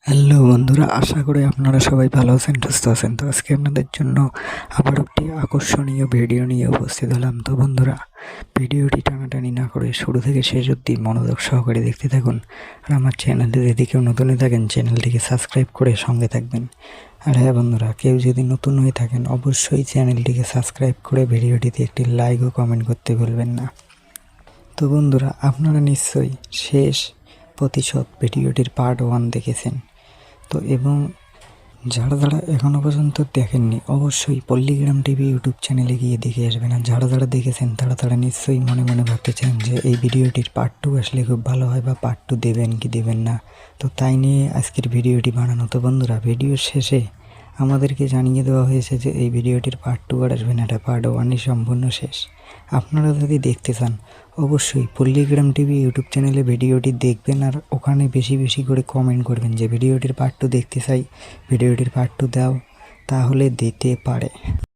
Hello বন্ধুরা, আশা করি আপনারা সবাই ভালো আছেন, সুস্থ আছেন। তো আজকে আপনাদের জন্য আবার একটি আকর্ষণীয় ভিডিও নিয়ে উপস্থিত হলাম। তো বন্ধুরা, ভিডিওটি টানাটানি না করে শুরু থেকে শেষ অবধি মনোযোগ সহকারে দেখতে থাকুন। আর আমার চ্যানেলটি যদি কেউ নতুন হয়ে থাকেন, চ্যানেলটিকে সাবস্ক্রাইব করে সঙ্গে থাকবেন। আর হ্যাঁ বন্ধুরা, কেউ যদি নতুন হয়ে থাকেন অবশ্যই চ্যানেলটিকে সাবস্ক্রাইব করে ভিডিওটিতে একটি লাইক ও কমেন্ট করতে ভুলবেন না। তো বন্ধুরা, আপনারা নিশ্চয়ই শেষ প্রতিশোধ ভিডিওটির পার্ট 1 দেখেছেন। তো এবং যারা এখনও পর্যন্ত দেখেননি অবশ্যই পল্লীগ্রাম টিভি ইউটিউব চ্যানেলে গিয়ে দেখে আসবেন। আর যারা দেখেছেন তারা নিশ্চয়ই মনে মনে ভাবতে চান যে এই ভিডিওটির পার্ট 2 আসলে খুব ভালো হয়, বা পার্ট 2 দেবেন কি দেবেন না। তো তাই নিয়ে আজকের ভিডিওটি বানানো। তো বন্ধুরা, ভিডিওর শেষে আমাদেরকে জানিয়ে দেওয়া হয়েছে যে এই ভিডিওটির পার্ট 2 আর আসবে না, এটা পার্ট 1ই সম্পূর্ণ শেষ। আপনারা যদি দেখতে চান অবশ্যই পল্লীগ্রাম টিভি ইউটিউব চ্যানেলে ভিডিওটি দেখবেন, আর ওখানে বেশি বেশি করে কমেন্ট করবেন যে ভিডিওটির পার্ট 2 দেখতে চাই, ভিডিওটির পার্ট 2 দাও, তাহলে দিতে পারে।